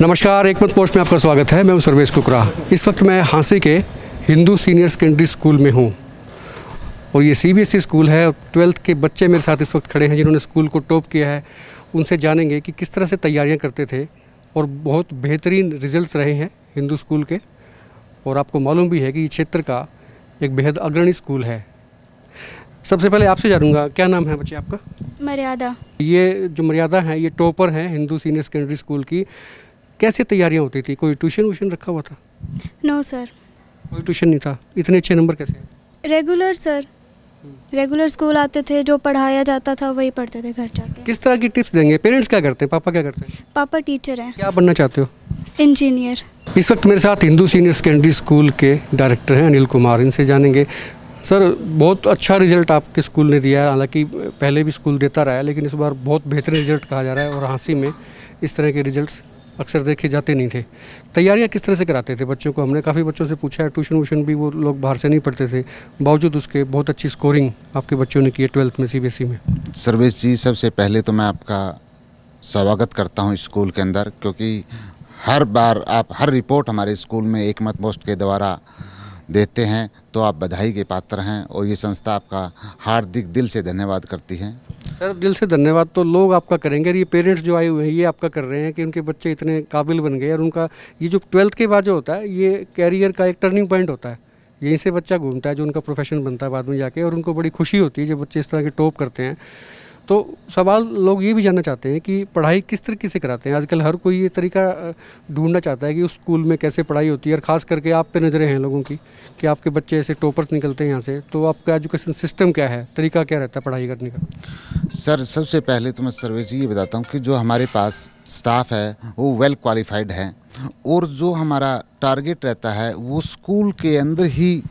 नमस्कार, एकमत पोस्ट में आपका स्वागत है। मैं हूं सर्वेश कुकरा। इस वक्त मैं हांसी के हिंदू सीनियर सेकेंडरी स्कूल में हूं और ये सीबीएसई स्कूल है। 12th के बच्चे मेरे साथ इस वक्त खड़े हैं जिन्होंने स्कूल को टॉप किया है। उनसे जानेंगे कि किस तरह से तैयारियां करते थे और बहुत बेहतरीन रिजल्ट्स रहे हैं हिंदू स्कूल के। और आपको मालूम भी है कि ये क्षेत्र का एक बेहद अग्रणी स्कूल है। सबसे पहले आपसे जानूंगा, क्या नाम है बच्चे आपका? मर्यादा। ये जो मर्यादा है ये टॉपर है हिंदू सीनियर सेकेंडरी स्कूल की। कैसे तैयारियां होती थी? कोई ट्यूशन वूशन रखा हुआ था? नो सर, कोई ट्यूशन नहीं था। इतने अच्छे नंबर कैसे? रेगुलर सर, रेगुलर स्कूल आते थे, जो पढ़ाया जाता था वही पढ़ते थे घर जाके। किस तरह की टिप्स देंगे? पेरेंट्स क्या करते हैं? पापा क्या करते हैं? पापा टीचर हैं। क्या बनना चाहते हो? इंजीनियर। इस वक्त मेरे साथ हिंदू सीनियर सेकेंडरी स्कूल के डायरेक्टर हैं अनिल कुमार। इनसे जानेंगे। सर, बहुत अच्छा रिजल्ट आपके स्कूल ने दिया है। हालांकि पहले भी स्कूल देता रहा है, लेकिन इस बार बहुत बेहतरीन रिजल्ट कहा जा रहा है और हांसी में इस तरह के रिजल्ट्स अक्सर देखे जाते नहीं थे। तैयारियां किस तरह से कराते थे बच्चों को? हमने काफ़ी बच्चों से पूछा है, ट्यूशन वूशन भी वो लोग बाहर से नहीं पढ़ते थे, बावजूद उसके बहुत अच्छी स्कोरिंग आपके बच्चों ने की है 12th में सीबीएसई में। सर्वेश जी, सबसे पहले तो मैं आपका स्वागत करता हूं स्कूल के अंदर, क्योंकि हर बार आप हर रिपोर्ट हमारे स्कूल में एकमत पोस्ट के द्वारा देते हैं, तो आप बधाई के पात्र हैं और ये संस्था आपका हार्दिक दिल से धन्यवाद करती है। सर, दिल से धन्यवाद तो लोग आपका करेंगे। ये पेरेंट्स जो आए हुए हैं ये आपका कर रहे हैं कि उनके बच्चे इतने काबिल बन गए। और उनका ये जो 12th के बाद जो होता है ये कैरियर का एक टर्निंग पॉइंट होता है। यहीं से बच्चा घूमता है जो उनका प्रोफेशन बनता है बाद में जाके, और उनको बड़ी खुशी होती है जब बच्चे इस तरह के टॉप करते हैं। तो सवाल लोग ये भी जानना चाहते हैं कि पढ़ाई किस तरीके से कराते हैं। आजकल हर कोई ये तरीका ढूंढना चाहता है कि उस स्कूल में कैसे पढ़ाई होती है, और ख़ास करके आप पे नज़रें हैं लोगों की कि आपके बच्चे ऐसे टॉपर्स निकलते हैं यहाँ से। तो आपका एजुकेशन सिस्टम क्या है, तरीका क्या रहता है पढ़ाई करने का? सर, सबसे पहले तो मैं सर्वेश जी ये बताता हूँ कि जो हमारे पास स्टाफ है वो वेल क्वालिफाइड है, और जो हमारा टारगेट रहता है वो स्कूल के अंदर ही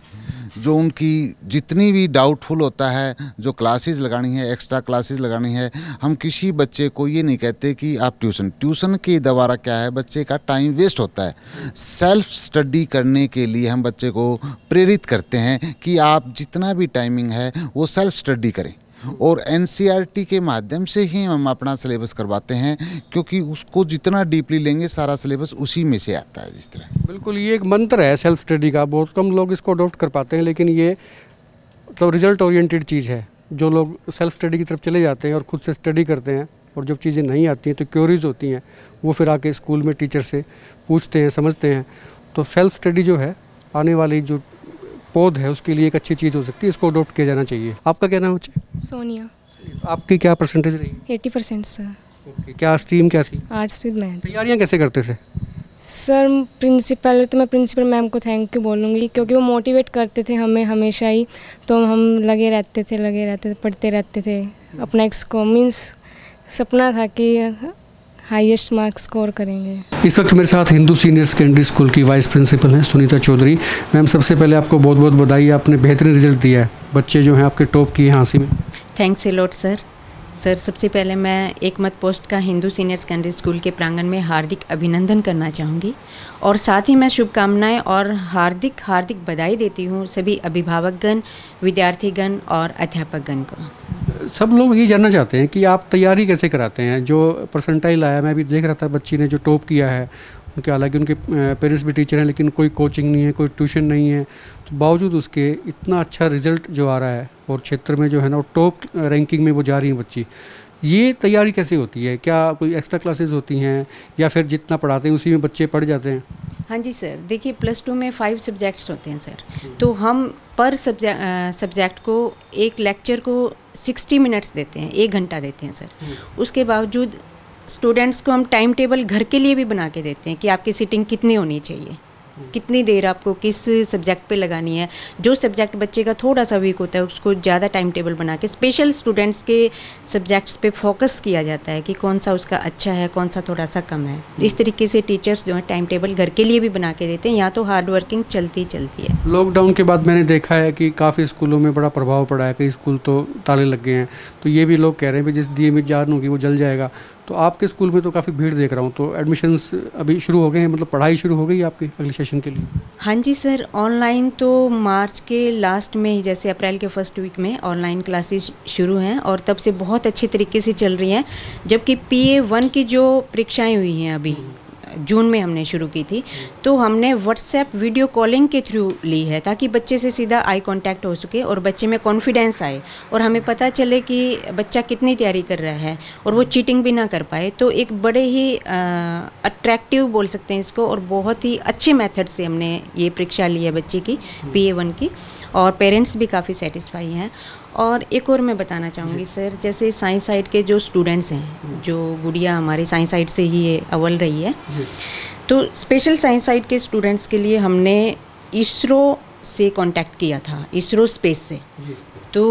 जो उनकी जितनी भी डाउटफुल होता है, जो क्लासेस लगानी है, एक्स्ट्रा क्लासेस लगानी है, हम किसी बच्चे को ये नहीं कहते कि आप ट्यूशन के द्वारा क्या है, बच्चे का टाइम वेस्ट होता है। सेल्फ स्टडी करने के लिए हम बच्चे को प्रेरित करते हैं कि आप जितना भी टाइमिंग है वो सेल्फ स्टडी करें, और एनसीईआरटी के माध्यम से ही हम अपना सिलेबस करवाते हैं, क्योंकि उसको जितना डीपली लेंगे सारा सिलेबस उसी में से आता है। जिस तरह बिल्कुल ये एक मंत्र है सेल्फ स्टडी का, बहुत कम लोग इसको अडॉप्ट कर पाते हैं, लेकिन ये तो रिजल्ट ओरिएंटेड चीज़ है। जो लोग सेल्फ स्टडी की तरफ चले जाते हैं और ख़ुद से स्टडी करते हैं, और जब चीज़ें नहीं आती हैं तो क्योरीज होती हैं, वो फिर आके स्कूल में टीचर से पूछते हैं, समझते हैं। तो सेल्फ स्टडी जो है आने वाली जो पौध है उसके लिए एक अच्छी चीज़ हो सकती है, इसको अडॉप्ट किया जाना चाहिए। आपका क्या नाम है बच्चे? सोनिया। आपकी क्या परसेंटेज रही? 80% सर। ओके, क्या स्ट्रीम क्या थी? Arts with math. तैयारियां कैसे करते थे? सर, मैं प्रिंसिपल मैम को थैंक यू बोलूँगी, क्योंकि वो मोटिवेट करते थे हमें हमेशा ही। तो हम लगे रहते थे, पढ़ते रहते थे। अपना एक सपना था कि हाईएस्ट मार्क्स स्कोर करेंगे। इस वक्त मेरे साथ हिंदू सीनियर सेकेंडरी स्कूल की वाइस प्रिंसिपल हैं सुनीता चौधरी। मैम, सबसे पहले आपको बहुत बहुत बधाई, आपने बेहतरीन रिजल्ट दिया है। बच्चे जो हैं आपके टॉप किए हैं हांसी में। Thanks a lot sir. सबसे पहले मैं एकमत पोस्ट का हिंदू सीनियर सेकेंडरी स्कूल के प्रांगण में हार्दिक अभिनंदन करना चाहूँगी, और साथ ही मैं शुभकामनाएं और हार्दिक बधाई देती हूँ सभी अभिभावकगण, विद्यार्थीगण और अध्यापकगण को। सब लोग ये जानना चाहते हैं कि आप तैयारी कैसे कराते हैं। जो परसेंटाइल आया, मैं भी देख रहा था बच्ची ने जो टॉप किया है, उनके हालांकि उनके पेरेंट्स भी टीचर हैं, लेकिन कोई कोचिंग नहीं है, कोई ट्यूशन नहीं है, तो बावजूद उसके इतना अच्छा रिजल्ट जो आ रहा है, और क्षेत्र में जो है ना वो टॉप रैंकिंग में वो जा रही हैं बच्ची। ये तैयारी कैसे होती है? क्या कोई एक्स्ट्रा क्लासेस होती हैं, या फिर जितना पढ़ाते हैं उसी में बच्चे पढ़ जाते हैं? हाँ जी सर, देखिए +2 में 5 सब्जेक्ट्स होते हैं सर। तो हम पर सब्जेक्ट को एक लेक्चर को 60 मिनट्स देते हैं, 1 घंटा देते हैं सर। उसके बावजूद स्टूडेंट्स को हम टाइम टेबल घर के लिए भी बना के देते हैं कि आपकी सीटिंग कितनी होनी चाहिए, कितनी देर आपको किस सब्जेक्ट पे लगानी है। जो सब्जेक्ट बच्चे का थोड़ा सा वीक होता है उसको ज़्यादा टाइम टेबल बना के स्पेशल स्टूडेंट्स के सब्जेक्ट्स पे फोकस किया जाता है कि कौन सा उसका अच्छा है, कौन सा थोड़ा सा कम है। इस तरीके से टीचर्स जो है टाइम टेबल घर के लिए भी बना के देते हैं। यहाँ तो हार्ड वर्किंग चलती है। लॉकडाउन के बाद मैंने देखा है कि काफ़ी स्कूलों में बड़ा प्रभाव पड़ा है, कई स्कूल तो ताले लग गए हैं। तो ये भी लोग कह रहे हैं कि जिस दिए में जान होगी वो जल जाएगा। तो आपके स्कूल में तो काफ़ी भीड़ देख रहा हूँ, तो एडमिशन्स अभी शुरू हो गए हैं, मतलब पढ़ाई शुरू हो गई आपकी अगले सेशन के लिए? हाँ जी सर, ऑनलाइन तो मार्च के लास्ट में ही, जैसे अप्रैल के फर्स्ट वीक में ऑनलाइन क्लासेस शुरू हैं, और तब से बहुत अच्छी तरीके से चल रही हैं। जबकि PA1 की जो परीक्षाएं हुई हैं अभी जून में हमने शुरू की थी, तो हमने व्हाट्सएप वीडियो कॉलिंग के थ्रू ली है ताकि बच्चे से सीधा आई कांटेक्ट हो सके और बच्चे में कॉन्फिडेंस आए और हमें पता चले कि बच्चा कितनी तैयारी कर रहा है और वो चीटिंग भी ना कर पाए। तो एक बड़े ही अट्रैक्टिव बोल सकते हैं इसको और बहुत ही अच्छे मेथड से हमने ये परीक्षा ली है बच्चे की PA1 की, और पेरेंट्स भी काफ़ी सेटिस्फाई हैं। और एक और मैं बताना चाहूँगी सर, जैसे साइंस साइड के जो स्टूडेंट्स हैं, जो गुड़िया हमारी साइंस साइड से ही ये अव्वल रही है, तो स्पेशल साइंस साइड के स्टूडेंट्स के लिए हमने इसरो से कांटेक्ट किया था, इसरो स्पेस से। तो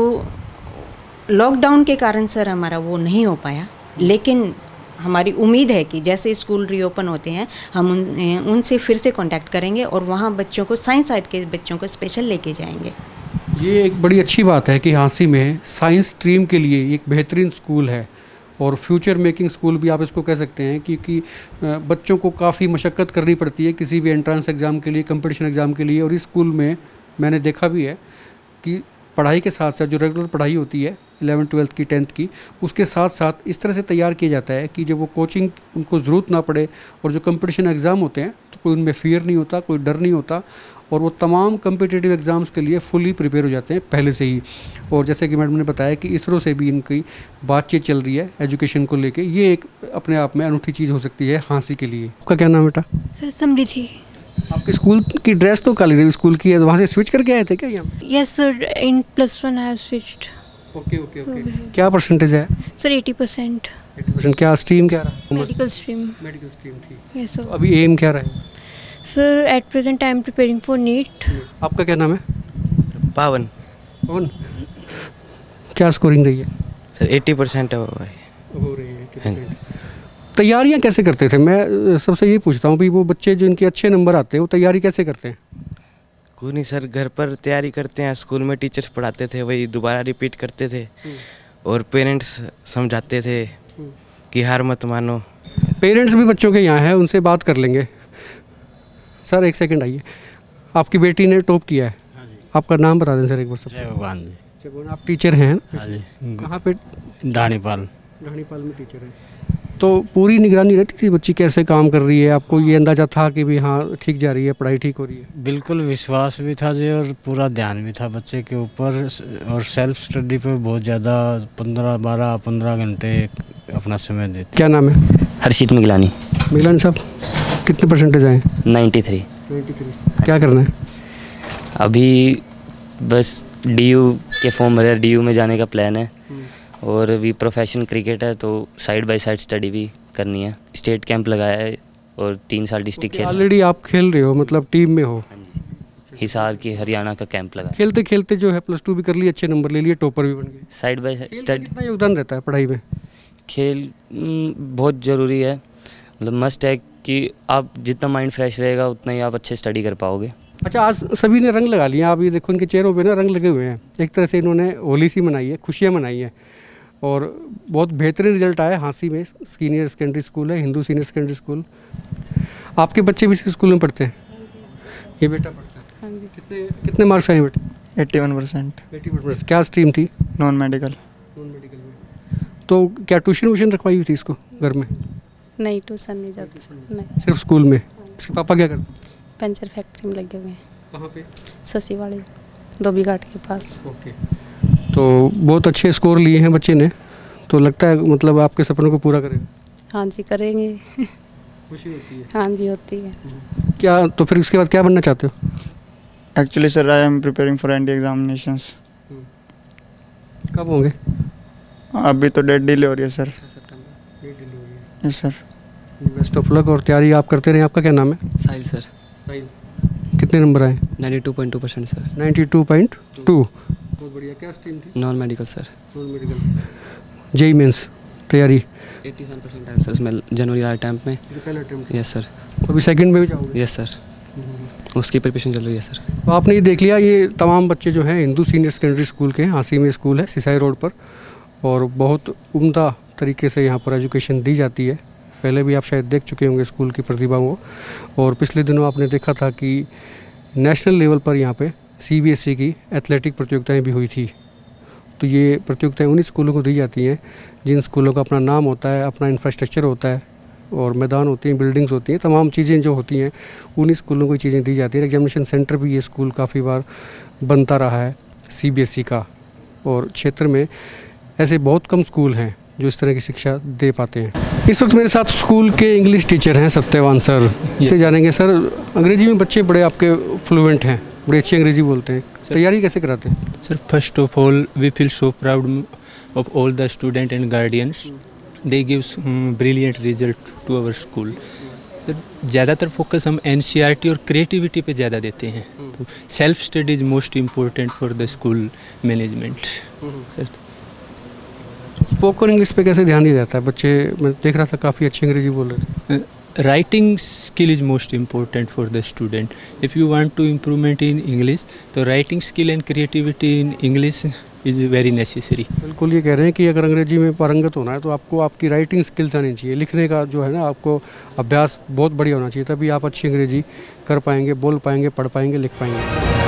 लॉकडाउन के कारण सर हमारा वो नहीं हो पाया, लेकिन हमारी उम्मीद है कि जैसे स्कूल रीओपन होते हैं हम उनसे फिर से कांटेक्ट करेंगे और वहाँ बच्चों को, साइंस साइड के बच्चों को स्पेशल लेके जाएंगे। ये एक बड़ी अच्छी बात है कि हाँसी में साइंस स्ट्रीम के लिए एक बेहतरीन स्कूल है और फ्यूचर मेकिंग स्कूल भी आप इसको कह सकते हैं, क्योंकि बच्चों को काफ़ी मशक्क़त करनी पड़ती है किसी भी एंट्रेंस एग्ज़ाम के लिए, कंपटीशन एग्ज़ाम के लिए। और इस स्कूल में मैंने देखा भी है कि पढ़ाई के साथ साथ जो रेगुलर पढ़ाई होती है 11th 12th की 10th की, उसके साथ साथ इस तरह से तैयार किया जाता है कि जब वो कोचिंग उनको ज़रूरत ना पड़े और जो कंपटीशन एग्ज़ाम होते हैं तो कोई उनमें फ़ियर नहीं होता, कोई डर नहीं होता और वो तमाम कम्पिटिटिव एग्ज़ाम्स के लिए फुली प्रिपेयर हो जाते हैं पहले से ही। और जैसे कि मैडम ने बताया कि इसरो से भी इनकी बातचीत चल रही है एजुकेशन को लेके, ये एक अपने आप में अनूठी चीज़ हो सकती है हाँसी के लिए। आपका क्या नाम बेटा? सर समृद्धि। आपके स्कूल की ड्रेस तो काली देवी स्कूल की है, वहाँ से स्विच करके आए थे क्या यहाँ? Yes sir, in +1 I have switched. Okay okay okay. क्या परसेंटेज है? सर 80%। 80%। क्या स्ट्रीम क्या रहा? Medical stream. मेडिकल स्ट्रीम थी। Yes sir. अभी एम क्या रहा है? Sir at present I am preparing for NEET. आपका क्या नाम है? पावन। पवन, क्या स्कोरिंग रही है? सर 80% हो रही है 80%। तैयारियां कैसे करते थे? मैं सबसे ये पूछता हूँ भी वो बच्चे जो इनके अच्छे नंबर आते हैं वो तैयारी कैसे करते हैं? कोई नहीं सर, घर पर तैयारी करते हैं, स्कूल में टीचर्स पढ़ाते थे वही दोबारा रिपीट करते थे और पेरेंट्स समझाते थे कि हार मत मानो। पेरेंट्स भी बच्चों के यहाँ हैं, उनसे बात कर लेंगे। सर एक सेकंड आइए, आपकी बेटी ने टॉप किया है। हाँ जी। आपका नाम बता दें सर एक बार सब। जय भगवान जी। जय भगवान। आप टीचर हैं? हाँ जी। कहाँ पे? ढाणीपाल। ढाणीपाल में टीचर हैं। तो पूरी निगरानी रहती थी बच्ची कैसे काम कर रही है? आपको ये अंदाज़ा था कि भी हाँ ठीक जा रही है, पढ़ाई ठीक हो रही है? बिल्कुल विश्वास भी था जी और पूरा ध्यान भी था बच्चे के ऊपर, और सेल्फ स्टडी पे बहुत ज़्यादा 15 घंटे अपना समय देते। क्या नाम है? हर्षित मिगलानी। मिगलानी साहब, कितने परसेंटेज आए? 93। क्या करना है अभी? बस DU के फॉर्म भरे, DU में जाने का प्लान है और अभी प्रोफेशनल क्रिकेट है तो साइड बाय साइड स्टडी भी करनी है। स्टेट कैंप लगाया है और 3 साल डिस्ट्रिक्ट खेला। ऑलरेडी आप खेल रहे हो, मतलब टीम में हो? हिसार की हरियाणा का कैंप लगा। खेलते खेलते जो है +2 भी कर लिए, अच्छे नंबर ले लिए, टॉपर भी बन गए। Side by side study. कितना योगदान रहता है पढ़ाई में? खेल बहुत ज़रूरी है, मतलब मस्ट है कि आप जितना माइंड फ्रेश रहेगा उतना ही आप अच्छे स्टडी कर पाओगे। अच्छा, आज सभी ने रंग लगा लिया, आप ये देखो इनके चेहरों पे ना रंग लगे हुए हैं। एक तरह से इन्होंने होली सी मनाई है, खुशियाँ मनाई हैं और बहुत बेहतरीन रिजल्ट आया हाँसी में। सीनियर सेकेंडरी स्कूल है, हिंदू सीनियर सेकेंडरी स्कूल। आपके बच्चे भी इसी स्कूल में पढ़ते हैं? ये बेटा पढ़ता है? हाँ जी। कितने मार्क्स आए बेटे? 81%। 81%। क्या स्ट्रीम थी? Non medical. नॉन मेडिकल में। तो क्या ट्यूशन वूशन रखवाई हुई थी इसको घर में? नहीं, ट्यूशन नहीं जाती। नहीं, सिर्फ स्कूल में। इसके पापा क्या करते? पंचर फैक्ट्री में लगे हुए हैं। कहाँ पे? ससीवाड़ी, धोबी घाट के पास। ओके। तो बहुत अच्छे स्कोर लिए हैं बच्चे ने, तो लगता है मतलब आपके सपनों को पूरा करेगा? हाँ जी, करेंगे। खुशी होती है? हाँ जी, होती है। क्या तो फिर उसके बाद क्या बनना चाहते हो? Actually sir I am preparing for ND examinations. कब होंगे? अभी तो डेट डिले हो रही है sir. Yes sir. Best of luck और तैयारी आप करते रहें। आपका क्या नाम है? साहिल सर। साहिल, कितने नंबर आए? 92.2% सर। 92.2। बहुत बढ़िया। क्या स्ट्रीम थी? Non medical sir. Non medical. JEE mains तैयारी? 87% आया सर इसमें, जनवरी वाले अटैम्प्ट में। जो पहला अटेम्प्ट? Yes sir. अभी सेकंड में भी जाओगे? यस सर, उसकी प्रिपरेशन चल रही है सर। तो आपने ये देख लिया, ये तमाम बच्चे जो हैं हिंदू सीनियर सेकेंडरी स्कूल के हैं। हाँसी में स्कूल है सिसाई रोड पर और बहुत उम्दा तरीके से यहाँ पर एजुकेशन दी जाती है। पहले भी आप शायद देख चुके होंगे स्कूल की प्रतिभाओं को, और पिछले दिनों आपने देखा था कि नेशनल लेवल पर यहाँ पे CBSE की एथलेटिक प्रतियोगिताएं भी हुई थी। तो ये प्रतियोगिताएं उन्हीं स्कूलों को दी जाती हैं जिन स्कूलों का अपना नाम होता है, अपना इंफ्रास्ट्रक्चर होता है और मैदान होते हैं, बिल्डिंग्स होती हैं, तमाम चीज़ें जो होती हैं उन्हीं स्कूलों को चीज़ें दी जाती हैं। एग्जामिनेशन सेंटर भी ये स्कूल काफ़ी बार बनता रहा है CBSE का, और क्षेत्र में ऐसे बहुत कम स्कूल हैं जो इस तरह की शिक्षा दे पाते हैं। इस वक्त मेरे साथ स्कूल के इंग्लिश टीचर हैं सत्यवान सर, से जानेंगे सर, अंग्रेजी में बच्चे बड़े आपके फ्लुएंट हैं, बड़ी अच्छी अंग्रेजी बोलते हैं, तैयारी कैसे कराते हैं? Sir, first of all, we feel so proud of all the students and guardians. They give brilliant result to our school. Sir, ज़्यादातर फोकस हम NCERT और क्रिएटिविटी पे ज़्यादा देते हैं। तो self study is most important for the school management. Sir, spoken English पे कैसे ध्यान दिया जाता है? बच्चे, मैं देख रहा था काफ़ी अच्छी अंग्रेजी बोल रहे थे। Writing skill is most important for the student. If you want to improvement in English, तो writing skill and creativity in English is very necessary. बिल्कुल, ये कह रहे हैं कि अगर अंग्रेजी में पारंगत होना है तो आपको आपकी राइटिंग स्किल्स आनी चाहिए, लिखने का जो है ना आपको अभ्यास बहुत बढ़िया होना चाहिए, तभी आप अच्छी अंग्रेजी कर पाएंगे, बोल पाएंगे, पढ़ पाएंगे, लिख पाएंगे।